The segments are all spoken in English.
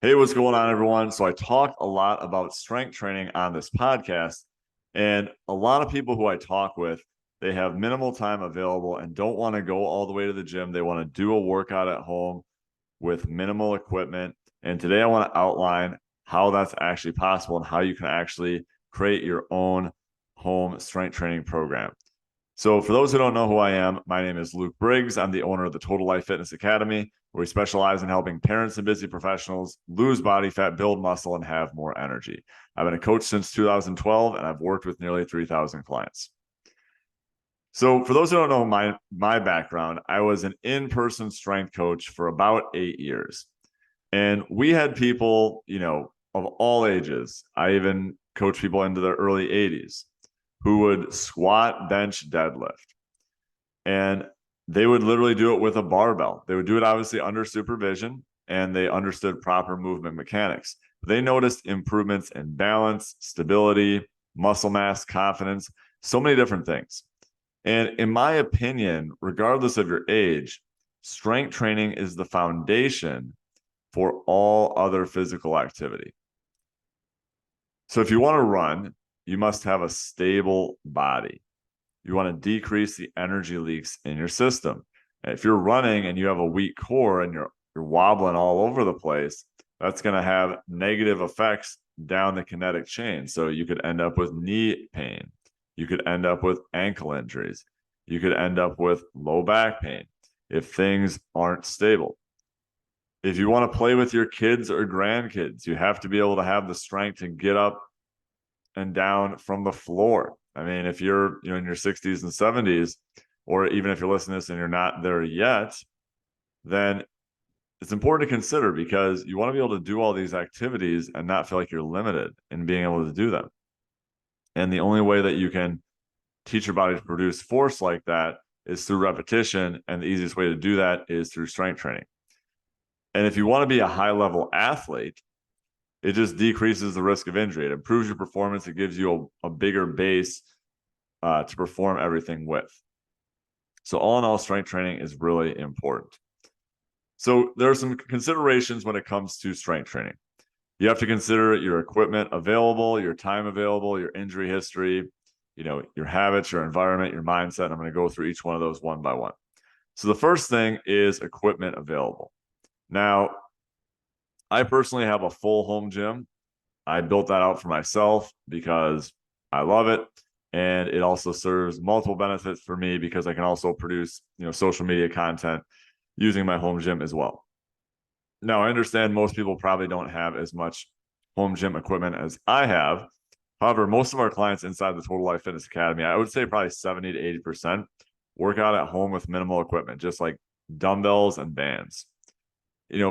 Hey, what's going on, everyone? So I talk a lot about strength training on this podcast, and a lot of people who I talk with, they have minimal time available and don't want to go all the way to the gym. They want to do a workout at home with minimal equipment. And today I want to outline how that's actually possible and how you can actually create your own home strength training program. So, for those who don't know who I am, my name is Luke Briggs. I'm the owner of the Total Life Fitness Academy, where we specialize in helping parents and busy professionals lose body fat, build muscle, and have more energy. I've been a coach since 2012, and I've worked with nearly 3,000 clients. So, for those who don't know my background, I was an in-person strength coach for about 8 years, and we had people, of all ages. I even coached people into their early 80s who would squat, bench, deadlift. And they would literally do it with a barbell. They would do it obviously under supervision, and they understood proper movement mechanics. They noticed improvements in balance, stability, muscle mass, confidence, so many different things. And in my opinion, regardless of your age, strength training is the foundation for all other physical activity. So if you want to run, you must have a stable body. You want to decrease the energy leaks in your system. And if you're running and you have a weak core and you're wobbling all over the place, that's going to have negative effects down the kinetic chain. So you could end up with knee pain. You could end up with ankle injuries. You could end up with low back pain if things aren't stable. If you want to play with your kids or grandkids, you have to be able to have the strength to get up and down from the floor. I mean, if you're in your 60s and 70s, or even if you're listening to this and you're not there yet, then it's important to consider, because you want to be able to do all these activities and not feel like you're limited in being able to do them. And the only way that you can teach your body to produce force like that is through repetition. And the easiest way to do that is through strength training. And if you want to be a high level athlete, it just decreases the risk of injury. It improves your performance. It gives you a bigger base to perform everything with. So all in all, strength training is really important. So there are some considerations when it comes to strength training. You have to consider your equipment available, your time available, your injury history, your habits, your environment, your mindset. I'm going to go through each one of those one by one. So the first thing is equipment available. Now, I personally have a full home gym. I built that out for myself because I love it. And it also serves multiple benefits for me because I can also produce, social media content using my home gym as well. Now, I understand most people probably don't have as much home gym equipment as I have. However, most of our clients inside the Total Life Fitness Academy, I would say probably 70 to 80%, work out at home with minimal equipment, just like dumbbells and bands.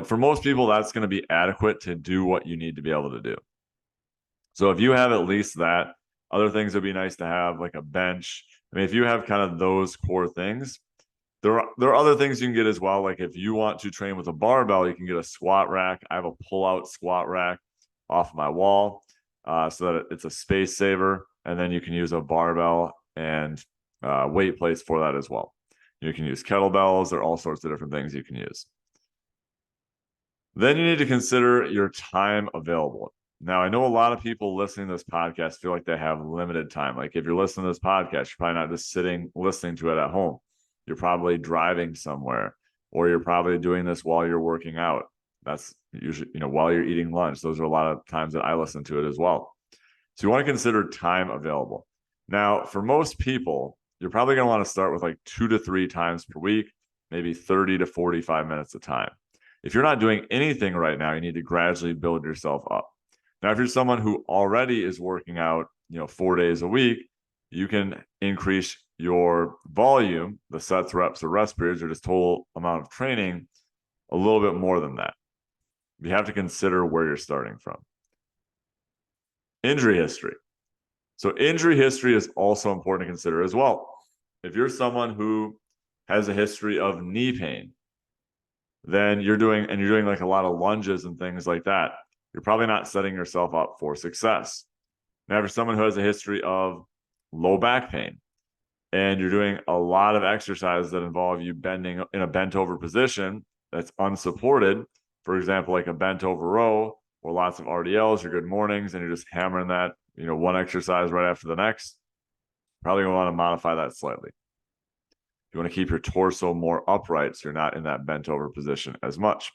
For most people, that's going to be adequate to do what you need to be able to do. So if you have at least that, other things would be nice to have, like a bench. I mean, if you have kind of those core things, there are other things you can get as well. Like if you want to train with a barbell, you can get a squat rack. I have a pull-out squat rack off my wall, so that it's a space saver. And then you can use a barbell and weight plates for that as well. You can use kettlebells. There are all sorts of different things you can use. Then you need to consider your time available. Now, I know a lot of people listening to this podcast feel like they have limited time. Like if you're listening to this podcast, you're probably not just sitting listening to it at home. You're probably driving somewhere, or you're probably doing this while you're working out. That's usually, while you're eating lunch. Those are a lot of times that I listen to it as well. So you want to consider time available. Now, for most people, you're probably going to want to start with like 2 to 3 times per week, maybe 30 to 45 minutes of time. If you're not doing anything right now, you need to gradually build yourself up. Now, if you're someone who already is working out, 4 days a week, you can increase your volume, the sets, reps, or rest periods, or just total amount of training a little bit more than that. You have to consider where you're starting from. Injury history. So injury history is also important to consider as well. If you're someone who has a history of knee pain, then you're doing like a lot of lunges and things like that, you're probably not setting yourself up for success. Now, for someone who has a history of low back pain and you're doing a lot of exercises that involve you bending in a bent over position that's unsupported, For example, like a bent over row or lots of RDLs or good mornings, and you're just hammering that, one exercise right after the next, probably going to want to modify that slightly. You want to keep your torso more upright so you're not in that bent over position as much.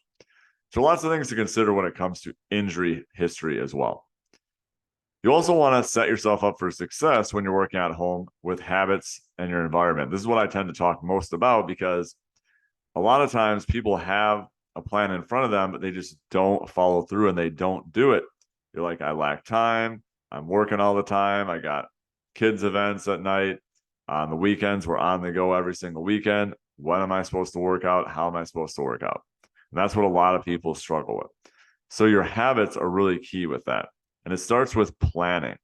So lots of things to consider when it comes to injury history as well. You also want to set yourself up for success when you're working at home with habits and your environment. This is what I tend to talk most about because a lot of times people have a plan in front of them, but they just don't follow through and they don't do it. You're like, I lack time. I'm working all the time. I got kids' events at night. On the weekends, we're on the go every single weekend. When am I supposed to work out? How am I supposed to work out? And that's what a lot of people struggle with. So your habits are really key with that. And it starts with planning.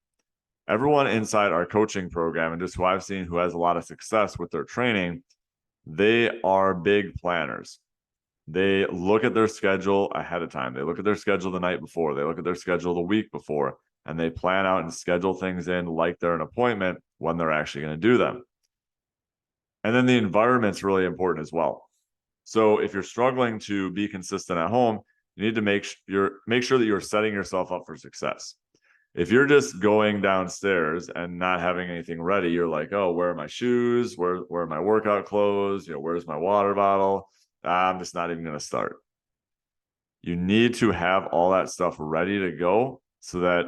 Everyone inside our coaching program, and just who I've seen who has a lot of success with their training, they are big planners. They look at their schedule ahead of time. They look at their schedule the night before. They look at their schedule the week before, and they plan out and schedule things in like they're an appointment when they're actually going to do them. And then the environment's really important as well. So if you're struggling to be consistent at home, you need to make sure that you're setting yourself up for success. If you're just going downstairs and not having anything ready, you're like, oh, where are my shoes? Where are my workout clothes? Where's my water bottle? I'm just not even going to start. You need to have all that stuff ready to go so that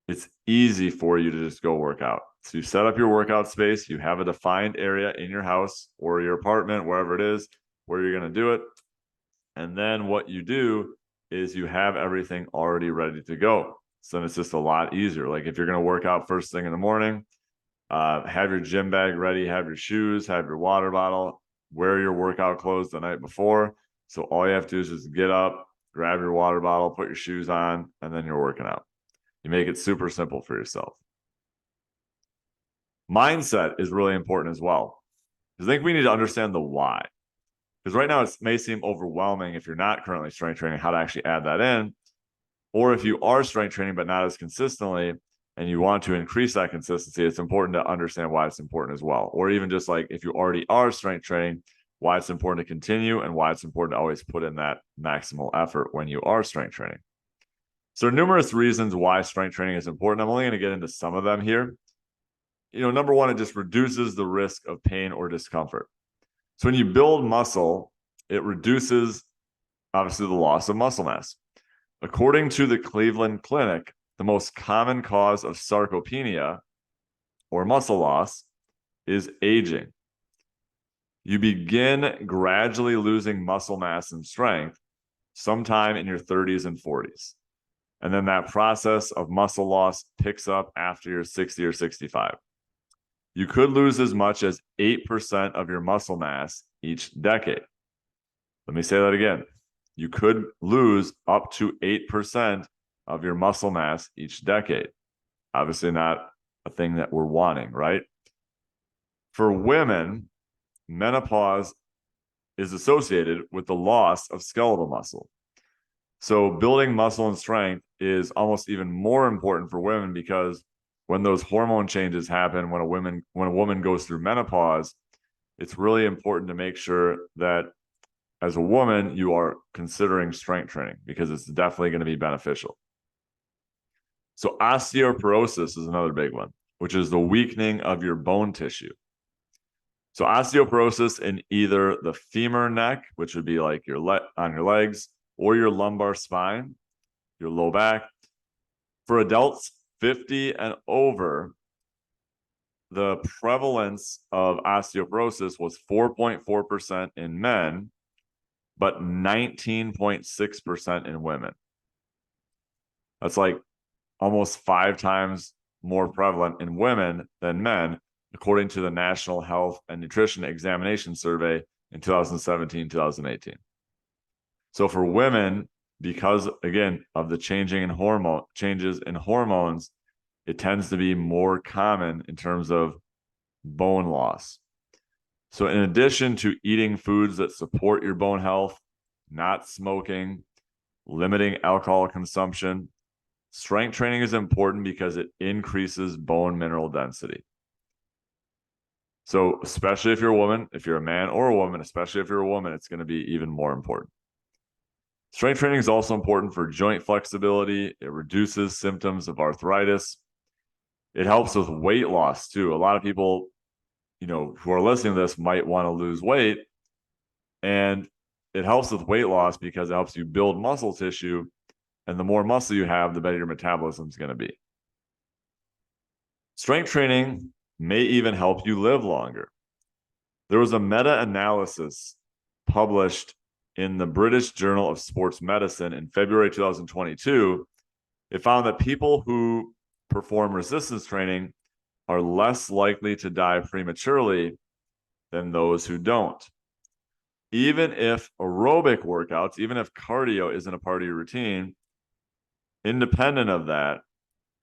it's easy for you to just go work out. So you set up your workout space, you have a defined area in your house or your apartment, wherever it is, where you're going to do it. And then what you do is you have everything already ready to go. So then it's just a lot easier. Like if you're going to work out first thing in the morning, have your gym bag ready, have your shoes, have your water bottle, wear your workout clothes the night before. So all you have to do is just get up, grab your water bottle, put your shoes on, and then you're working out. You make it super simple for yourself. Mindset is really important as well. I think we need to understand the why. Because right now it may seem overwhelming if you're not currently strength training, how to actually add that in. Or if you are strength training, but not as consistently, and you want to increase that consistency, it's important to understand why it's important as well. Or even just like if you already are strength training, why it's important to continue and why it's important to always put in that maximal effort when you are strength training. So numerous reasons why strength training is important. I'm only going to get into some of them here. Number one, it just reduces the risk of pain or discomfort. So when you build muscle, it reduces, obviously, the loss of muscle mass. According to the Cleveland Clinic, the most common cause of sarcopenia, or muscle loss, is aging. You begin gradually losing muscle mass and strength sometime in your 30s and 40s. And then that process of muscle loss picks up after you're 60 or 65. You could lose as much as 8% of your muscle mass each decade. Let me say that again. You could lose up to 8% of your muscle mass each decade. Obviously not a thing that we're wanting, right? For women, menopause is associated with the loss of skeletal muscle. So building muscle and strength is almost even more important for women because when those hormone changes happen, when a woman goes through menopause, it's really important to make sure that as a woman, you are considering strength training because it's definitely going to be beneficial. So osteoporosis is another big one, which is the weakening of your bone tissue. So osteoporosis in either the femur neck, which would be like on your legs, or your lumbar spine, your low back. For adults 50 and over, the prevalence of osteoporosis was 4.4% in men, but 19.6% in women. That's like almost 5 times more prevalent in women than men, according to the National Health and Nutrition Examination Survey in 2017, 2018. So for women, because again of the changes in hormones, it tends to be more common in terms of bone loss. So in addition to eating foods that support your bone health, not smoking, limiting alcohol consumption, strength training is important because it increases bone mineral density. So especially if you're a woman, if you're a man or a woman, especially if you're a woman, it's going to be even more important. Strength training is also important for joint flexibility. It reduces symptoms of arthritis. It helps with weight loss too. A lot of people, who are listening to this might want to lose weight, and it helps with weight loss because it helps you build muscle tissue, and the more muscle you have, the better your metabolism is going to be. Strength training may even help you live longer. There was a meta-analysis published in the British Journal of Sports Medicine in February 2022. It found that people who perform resistance training are less likely to die prematurely than those who don't. Even if aerobic workouts, even if cardio isn't a part of your routine, independent of that,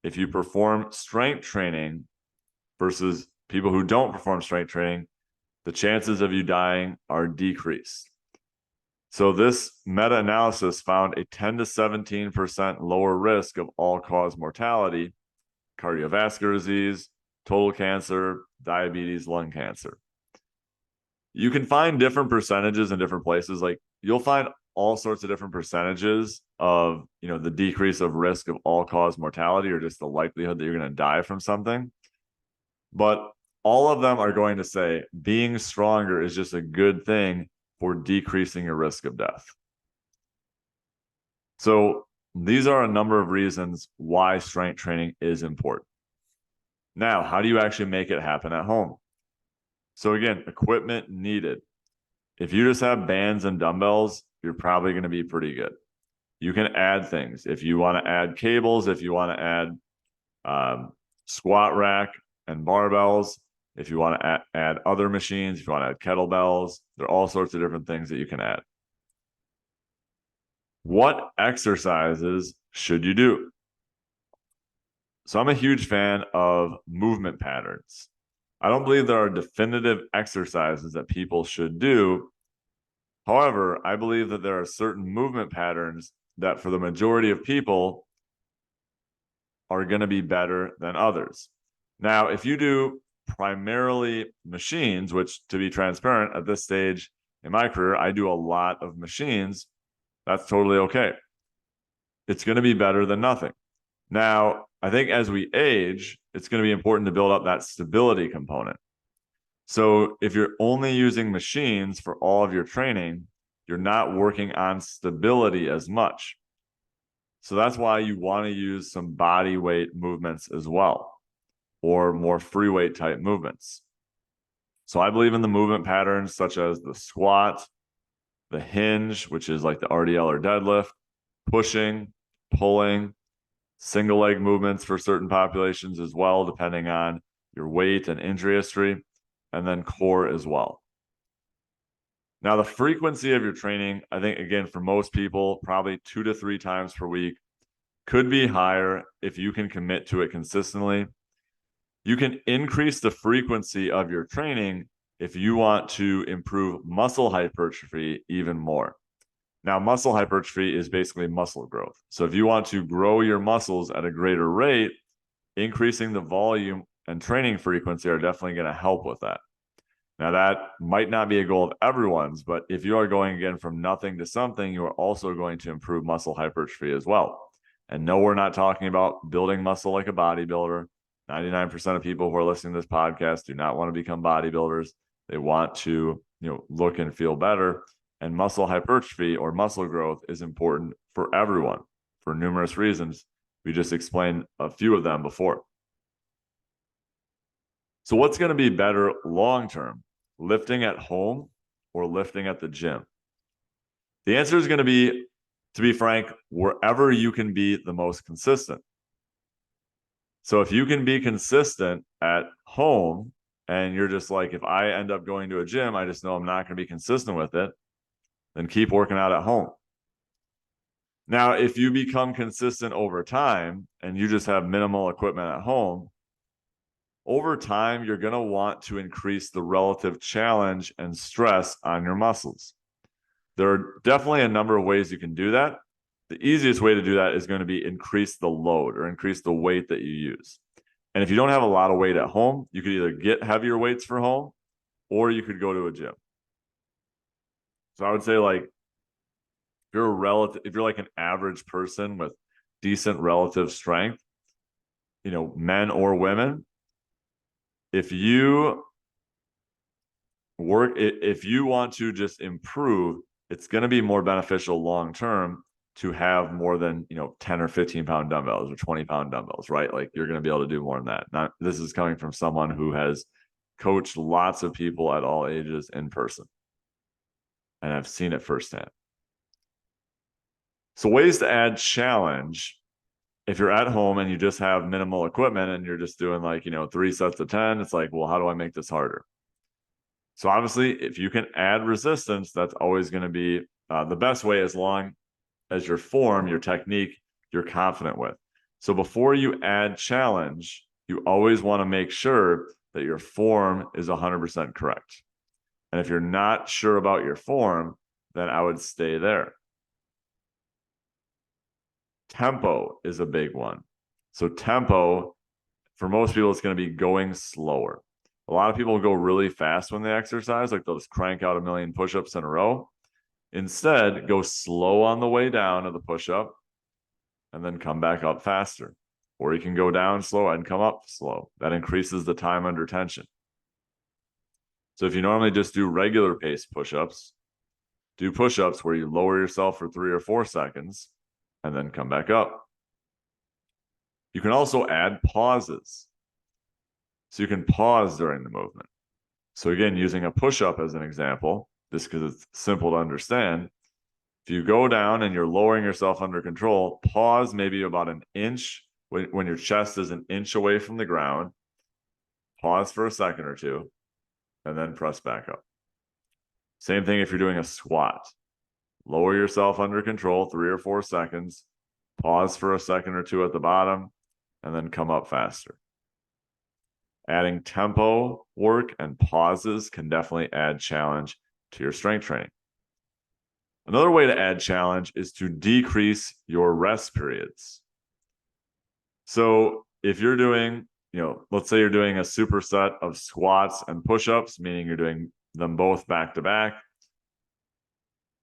if you perform strength training versus people who don't perform strength training, the chances of you dying are decreased. So this meta-analysis found a 10 to 17% lower risk of all-cause mortality, cardiovascular disease, total cancer, diabetes, lung cancer. You can find different percentages in different places. Like you'll find all sorts of different percentages of, the decrease of risk of all-cause mortality or just the likelihood that you're going to die from something. But all of them are going to say being stronger is just a good thing for decreasing your risk of death. So these are a number of reasons why strength training is important. Now, how do you actually make it happen at home? So again, equipment needed. If you just have bands and dumbbells, you're probably going to be pretty good. You can add things. If you want to add cables, if you want to add squat rack and barbells, if you want to add other machines, if you want to add kettlebells, there are all sorts of different things that you can add. What exercises should you do? So I'm a huge fan of movement patterns. I don't believe there are definitive exercises that people should do. However, I believe that there are certain movement patterns that for the majority of people are going to be better than others. Now, if you do primarily machines, which to be transparent at this stage in my career, I do a lot of machines, that's totally okay. It's going to be better than nothing. Now, I think as we age, it's going to be important to build up that stability component. So if you're only using machines for all of your training, you're not working on stability as much. So that's why you want to use some body weight movements as well, or more free weight type movements. So I believe in the movement patterns such as the squat, the hinge, which is like the RDL or deadlift, pushing, pulling, single leg movements for certain populations as well, depending on your weight and injury history, and then core as well. Now, the frequency of your training, I think, again, for most people, probably 2 to 3 times per week, could be higher if you can commit to it consistently. You can increase the frequency of your training if you want to improve muscle hypertrophy even more. Now, muscle hypertrophy is basically muscle growth. So if you want to grow your muscles at a greater rate, increasing the volume and training frequency are definitely going to help with that. Now, that might not be a goal of everyone's, but if you are going again from nothing to something, you are also going to improve muscle hypertrophy as well. And no, we're not talking about building muscle like a bodybuilder. 99% of people who are listening to this podcast do not want to become bodybuilders. They want to, look and feel better. And muscle hypertrophy or muscle growth is important for everyone for numerous reasons. We just explained a few of them before. So what's going to be better long-term, lifting at home or lifting at the gym? The answer is going to be frank, wherever you can be the most consistent. So if you can be consistent at home and you're just like, if I end up going to a gym, I just know I'm not going to be consistent with it, then keep working out at home. Now, if you become consistent over time and you just have minimal equipment at home, over time, you're going to want to increase the relative challenge and stress on your muscles. There are definitely a number of ways you can do that. The easiest way to do that is going to be increase the load or increase the weight that you use. And if you don't have a lot of weight at home, you could either get heavier weights for home or you could go to a gym. So I would say, like, if you're like an average person with decent relative strength, men or women, if you if you want to just improve, it's going to be more beneficial long term to have more than 10 or 15-pound dumbbells or 20-pound dumbbells, right? Like you're going to be able to do more than that. Not This is coming from someone who has coached lots of people at all ages in person, and I've seen it firsthand. So ways to add challenge: if you're at home and you just have minimal equipment and you're just doing like 3 sets of 10, it's like, well, how do I make this harder? So obviously, if you can add resistance, that's always going to be the best way, as long as your form, your technique, you're confident with. So before you add challenge, you always want to make sure that your form is 100% correct. And if you're not sure about your form, then I would stay there. Tempo is a big one. So tempo, for most people, it's going to be going slower. A lot of people go really fast when they exercise, like they'll just crank out 1,000,000 push-ups in a row. Instead, go slow on the way down of the push-up and then come back up faster. Or you can go down slow and come up slow. That increases the time under tension. So if you normally just do regular pace push-ups, do push-ups where you lower yourself for 3 or 4 seconds and then come back up. You can also add pauses. So you can pause during the movement. So again, using a push-up as an example, just because it's simple to understand, if you go down and you're lowering yourself under control, pause maybe about an inch when your chest is an inch away from the ground, pause for a second or two, and then press back up. Same thing if you're doing a squat. Lower yourself under control, 3 or 4 seconds, pause for a second or two at the bottom, and then come up faster. Adding tempo work and pauses can definitely add challenge to your strength training. Another way to add challenge is to decrease your rest periods. So if you're doing, let's say you're doing a superset of squats and push-ups, meaning you're doing them both back to back,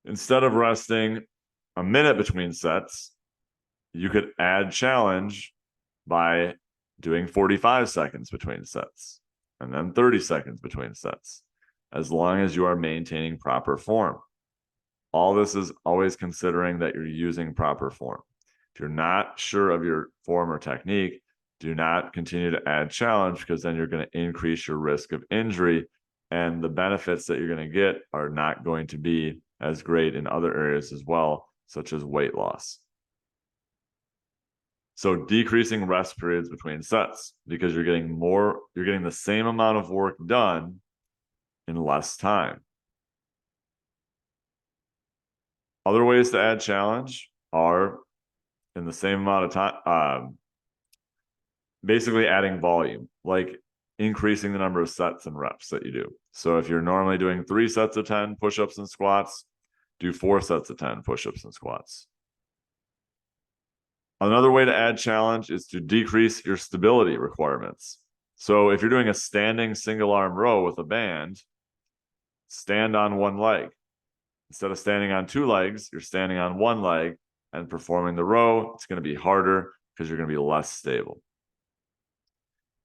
instead of resting a minute between sets, you could add challenge by doing 45 seconds between sets and then 30 seconds between sets, as long as you are maintaining proper form. All this is always considering that you're using proper form. If you're not sure of your form or technique, do not continue to add challenge, because then you're going to increase your risk of injury, and the benefits that you're going to get are not going to be as great in other areas as well, such as weight loss. So decreasing rest periods between sets, because you're getting the same amount of work done in less time. Other ways to add challenge are in the same amount of time, basically adding volume, like increasing the number of sets and reps that you do. So if you're normally doing 3 sets of 10 push-ups and squats, do 4 sets of 10 push-ups and squats. Another way to add challenge is to decrease your stability requirements. So if you're doing a standing single arm row with a band, stand on one leg. Instead of standing on 2 legs, you're standing on 1 leg and performing the row. It's going to be harder because you're going to be less stable.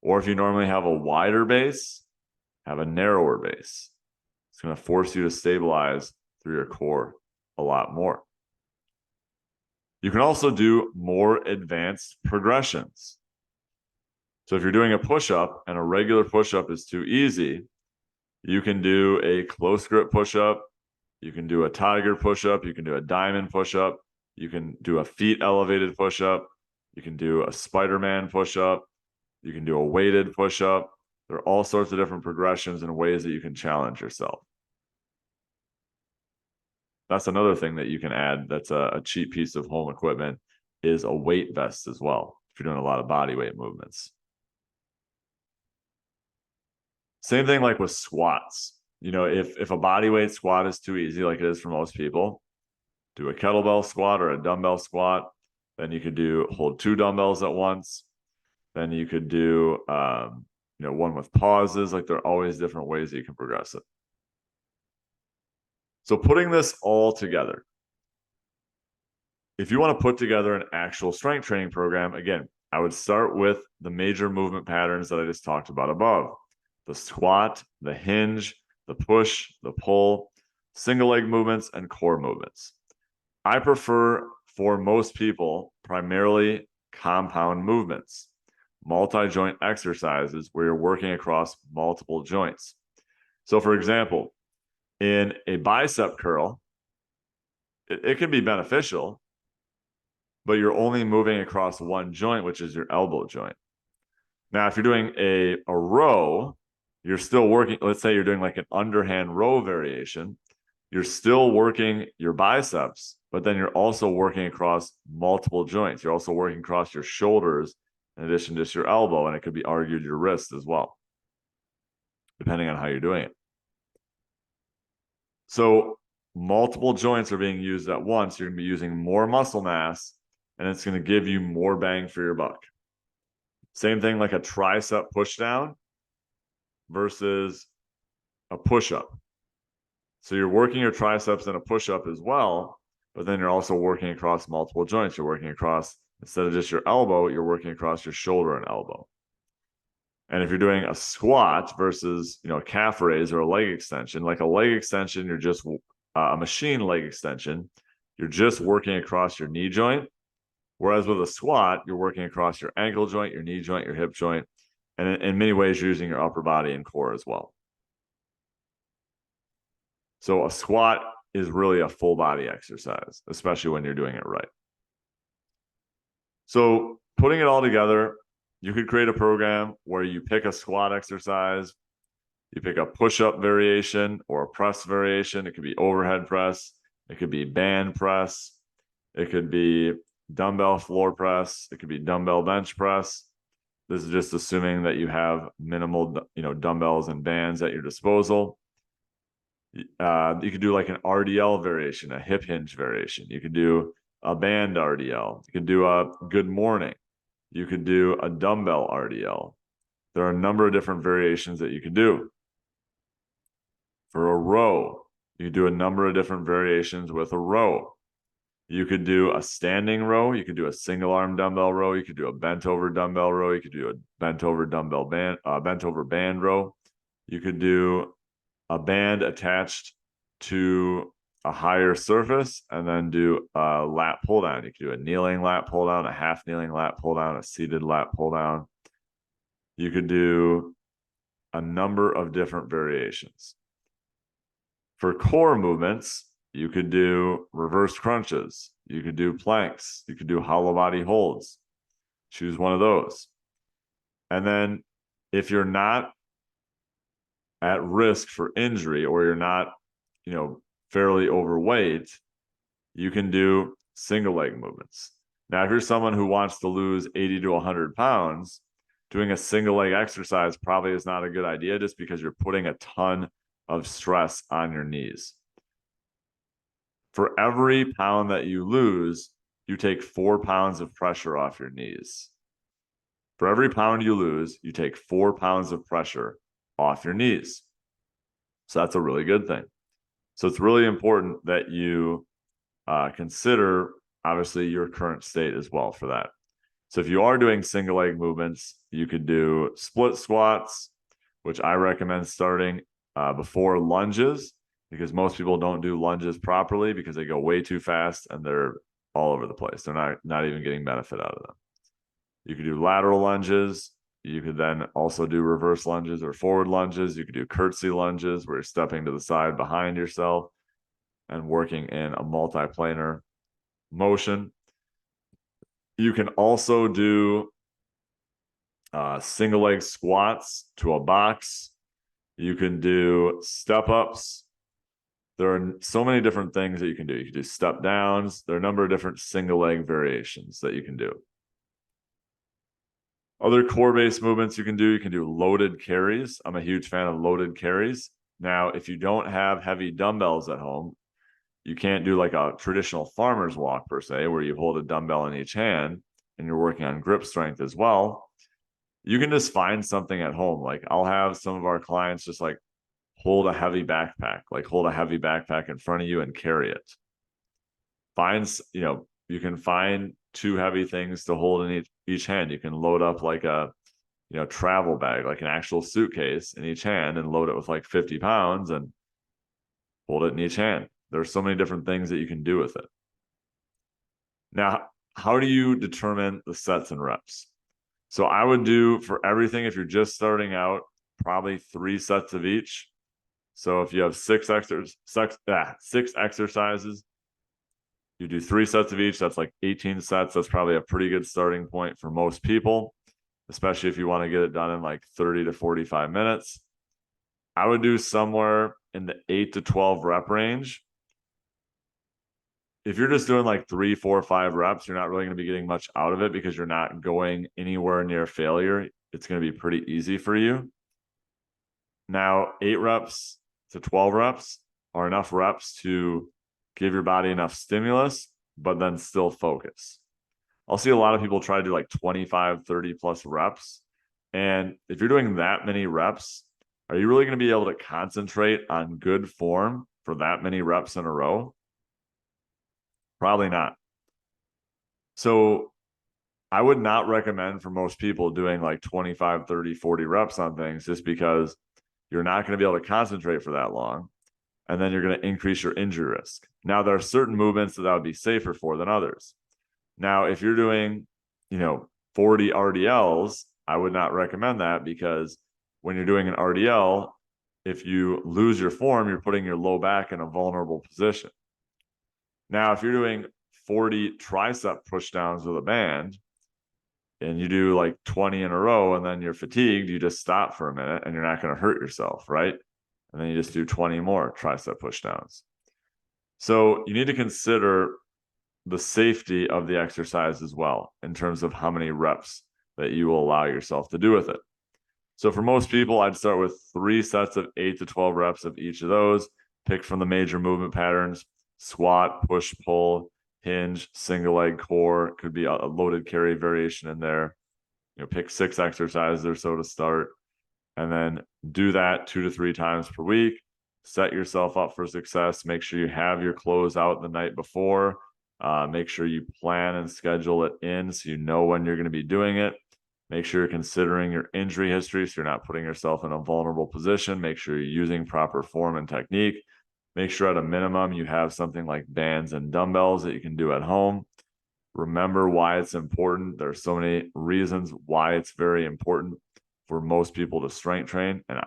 Or if you normally have a wider base, have a narrower base. It's going to force you to stabilize through your core a lot more. You can also do more advanced progressions. So if you're doing a push-up and a regular push-up is too easy, you can do a close grip push-up, you can do a tiger push-up, you can do a diamond push-up, you can do a feet elevated push-up, you can do a Spider-Man push-up, you can do a weighted push-up. There are all sorts of different progressions and ways that you can challenge yourself. That's another thing that you can add that's a cheap piece of home equipment, is a weight vest as well, if you're doing a lot of body weight movements. Same thing like with squats. If a body weight squat is too easy, like it is for most people, do a kettlebell squat or a dumbbell squat. Then you could hold 2 dumbbells at once. Then you could do one with pauses. Like there are always different ways that you can progress it. So putting this all together, if you want to put together an actual strength training program, again, I would start with the major movement patterns that I just talked about above: the squat, the hinge, the push, the pull, single leg movements, and core movements. I prefer, for most people, primarily compound movements, multi-joint exercises where you're working across multiple joints. So for example, in a bicep curl, it can be beneficial, but you're only moving across one joint, which is your elbow joint. Now, if you're doing a row, you're still working, let's say you're doing like an underhand row variation, you're still working your biceps, but then you're also working across multiple joints. You're also working across your shoulders in addition to just your elbow, and it could be argued your wrist as well, depending on how you're doing it. So multiple joints are being used at once. You're going to be using more muscle mass, and it's going to give you more bang for your buck. Same thing like a tricep pushdown versus a push-up. So you're working your triceps in a push-up as well, but then you're also working across multiple joints. You're working across, instead of just your elbow, you're working across your shoulder and elbow. And if you're doing a squat versus, a calf raise or a leg extension, like a leg extension, you're just a machine leg extension, you're just working across your knee joint. Whereas with a squat, you're working across your ankle joint, your knee joint, your hip joint, and in many ways, you're using your upper body and core as well. So a squat is really a full body exercise, especially when you're doing it right. So putting it all together, you could create a program where you pick a squat exercise, you pick a push-up variation or a press variation. It could be overhead press, it could be band press, it could be dumbbell floor press, it could be dumbbell bench press. This is just assuming that you have minimal, dumbbells and bands at your disposal. You could do like an RDL variation, a hip hinge variation. You could do a band RDL. You could do a good morning. You could do a dumbbell RDL. There are a number of different variations that you could do. For a row, you could do a number of different variations with a row. You could do a standing row. You could do a single arm dumbbell row. You could do a bent over dumbbell row. You could do a bent over dumbbell band, bent over band row. You could do a band attached to a higher surface and then do a lat pull down. You could do a kneeling lat pull down, a half kneeling lat pull down, a seated lat pull down. You could do a number of different variations. For core movements, you could do reverse crunches. You could do planks. You could do hollow body holds. Choose one of those. And then if you're not at risk for injury or you're not, fairly overweight, you can do single leg movements. Now, if you're someone who wants to lose 80 to 100 pounds, doing a single leg exercise probably is not a good idea just because you're putting a ton of stress on your knees. For every pound that you lose, you take 4 pounds of pressure off your knees. For every pound you lose, you take 4 pounds of pressure off your knees. So that's a really good thing. So it's really important that you consider, obviously, your current state as well for that. So if you are doing single leg movements, you could do split squats, which I recommend starting before lunges, because most people don't do lunges properly because they go way too fast and they're all over the place. They're not even getting benefit out of them. You could do lateral lunges. You could then also do reverse lunges or forward lunges. You could do curtsy lunges where you're stepping to the side behind yourself and working in a multiplanar motion. You can also do single leg squats to a box. You can do step ups. There are so many different things that you can do. You can do step downs. There are a number of different single leg variations that you can do. Other core-based movements you can do loaded carries. I'm a huge fan of loaded carries. Now, if you don't have heavy dumbbells at home, you can't do like a traditional farmer's walk per se, where you hold a dumbbell in each hand and you're working on grip strength as well. You can just find something at home. Like I'll have some of our clients just like hold a heavy backpack in front of you and carry it. Find, you can find 2 heavy things to hold in each hand. You can load up like a travel bag, like an actual suitcase in each hand, and load it with like 50 pounds and hold it in each hand. There's so many different things that you can do with it. Now, how do you determine the sets and reps? So I would do, for everything, if you're just starting out, probably 3 sets of each. So if you have 6 exercises, you do 3 sets of each. That's like 18 sets. That's probably a pretty good starting point for most people, especially if you want to get it done in like 30 to 45 minutes. I would do somewhere in the 8 to 12 rep range. If you're just doing like 3, 4, 5 reps, you're not really going to be getting much out of it because you're not going anywhere near failure. It's going to be pretty easy for you. Now, 8 reps to 12 reps are enough reps to give your body enough stimulus, but then still focus. I'll see a lot of people try to do like 25, 30 plus reps. And if you're doing that many reps, are you really going to be able to concentrate on good form for that many reps in a row? Probably not. So I would not recommend for most people doing like 25, 30, 40 reps on things, just because you're not going to be able to concentrate for that long. And then you're going to increase your injury risk. Now, there are certain movements that would be safer for than others. Now, if you're doing, 40 RDLs, I would not recommend that, because when you're doing an RDL, if you lose your form, you're putting your low back in a vulnerable position. Now, if you're doing 40 tricep pushdowns with a band and you do like 20 in a row and then you're fatigued, you just stop for a minute and you're not going to hurt yourself, right? And then you just do 20 more tricep pushdowns. So you need to consider the safety of the exercise as well, in terms of how many reps that you will allow yourself to do with it. So for most people, I'd start with 3 sets of 8 to 12 reps of each of those. Pick from the major movement patterns: squat, push, pull, hinge, single leg core. Could be a loaded carry variation in there. Pick 6 exercises or so to start, and then do that 2 to 3 times per week. Set yourself up for success. Make sure you have your clothes out the night before. Make sure you plan and schedule it in so you know when you're going to be doing it. Make sure you're considering your injury history so you're not putting yourself in a vulnerable position. Make sure you're using proper form and technique. Make sure at a minimum you have something like bands and dumbbells that you can do at home. Remember why it's important. There are so many reasons why it's very important for most people to strength train, and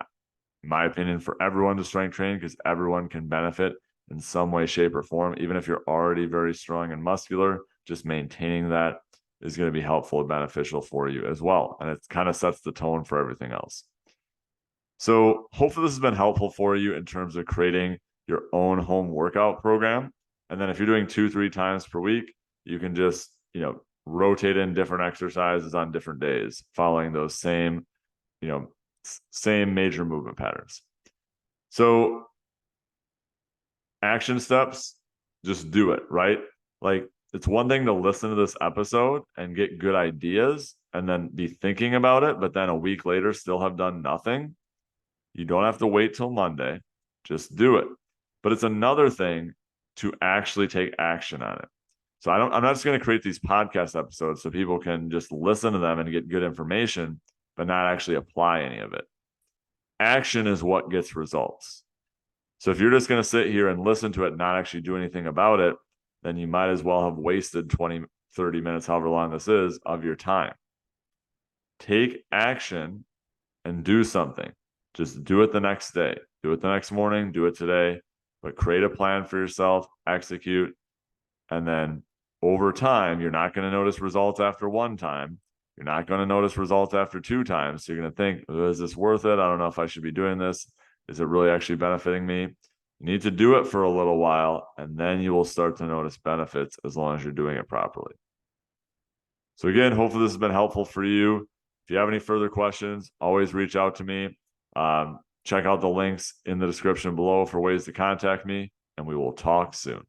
in my opinion, for everyone to strength train, because everyone can benefit in some way, shape, or form. Even if you're already very strong and muscular, just maintaining that is going to be helpful and beneficial for you as well. And it kind of sets the tone for everything else. So hopefully this has been helpful for you in terms of creating your own home workout program. And then if you're doing 2-3 times per week, you can just, rotate in different exercises on different days, following those same major movement patterns. So action steps, just do it, right? Like, it's one thing to listen to this episode and get good ideas and then be thinking about it, but then a week later still have done nothing. You don't have to wait till Monday. Just do it. But it's another thing to actually take action on it. So I'm not just going to create these podcast episodes so people can just listen to them and get good information, but not actually apply any of it. Action is what gets results. So if you're just going to sit here and listen to it and not actually do anything about it, then you might as well have wasted 20, 30 minutes, however long this is, of your time. Take action and do something. Just do it the next day. Do it the next morning. Do it today. But create a plan for yourself, execute, and then over time, you're not going to notice results after 1 time. You're not going to notice results after 2 times. So you're going to think, is this worth it? I don't know if I should be doing this. Is it really actually benefiting me? You need to do it for a little while, and then you will start to notice benefits as long as you're doing it properly. So again, hopefully this has been helpful for you. If you have any further questions, always reach out to me. Check out the links in the description below for ways to contact me, and we will talk soon.